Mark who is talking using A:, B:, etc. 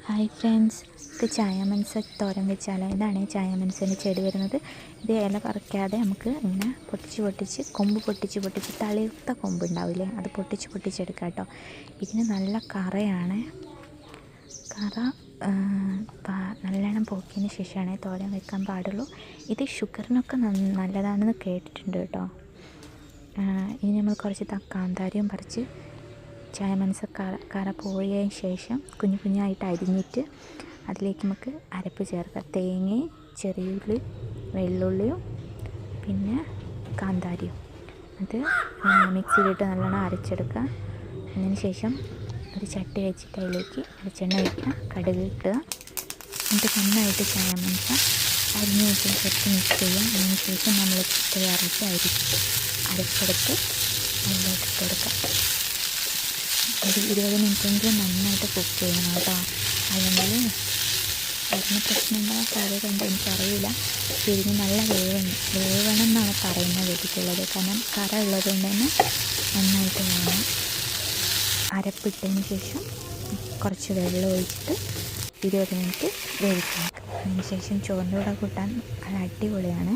A: Hi friends, ഇത് ചായമൻസ തോരൻ വെച്ചാലോ. ഇതാണ് ചായമൻസൻ്റെ ചെടി വരുന്നത്. ഇത് ഇല പറിക്കാതെ നമുക്ക് ഇങ്ങനെ പൊട്ടിച്ച് കൊമ്പ് പൊട്ടിച്ച് തളിർത്ത കൊമ്പ് ഉണ്ടാവില്ലേ, അത് പൊട്ടിച്ചെടുക്കാം കേട്ടോ. ഇതിന് നല്ല കറയാണ്. കറ നല്ലോണം പോക്കിയതിന് ശേഷമാണ് തോരൻ വെക്കാൻ പാടുള്ളൂ. ഇത് ഷുഗറിനൊക്കെ നല്ലതാണെന്ന് കേട്ടിട്ടുണ്ട് കേട്ടോ. ഇനി നമ്മൾ കുറച്ച് കാന്താരിയും പറിച്ച് ചായമൻസ കറ പോയതിന് ശേഷം കുഞ്ഞായിട്ട് അരിഞ്ഞിട്ട് അതിലേക്ക് നമുക്ക് അരപ്പ് ചേർക്കാം. തേങ്ങയും ചെറിയുള്ളി, വെള്ളുള്ളിയും പിന്നെ കാന്താരിയും അത് മിക്സിയിലിട്ട് നല്ലോണം അരച്ചെടുക്കുക. അതിന് ശേഷം ഒരു ചട്ടി വെച്ചിട്ട് അതിലേക്ക് വെളിച്ചെണ്ണ വയ്ക്കുക, കടുക് ഇട്ടുക. എന്നിട്ട് നന്നായിട്ട് ചായമൻസ അരിഞ്ഞ് വെച്ച് ചേർത്ത് മിക്സ് ചെയ്യാം. അതിന് ശേഷം നമ്മൾ തയ്യാറാക്കി അരച്ചെടുത്ത് അതിലേക്ക് ഇട്ട് കൊടുക്കാം. ഒരു 20 മിനിറ്റെങ്കിലും നന്നായിട്ട് കുക്ക് ചെയ്യണം കേട്ടോ. അല്ലെങ്കിൽ വരുന്ന പ്രശ്നം ഉണ്ടാകാൻ സാധ്യതയുണ്ട്, എനിക്കറിയില്ല. ഇതിന് നല്ല വേവണം എന്നാണ് പറയുന്നത് കേട്ടിട്ടുള്ളത്. കാരണം കറ ഉള്ളതുകൊണ്ട് തന്നെ നന്നായിട്ട് വേണം. അരപ്പിട്ടതിന് ശേഷം കുറച്ച് വെള്ളം ഒഴിച്ചിട്ട് 20 മിനിറ്റ് വേവിക്കാൻ വെക്കുക. അതിന് ശേഷം ചോറിൻ്റെ കൂടെ കൂട്ടാൻ നല്ല അടിപൊളിയാണ്.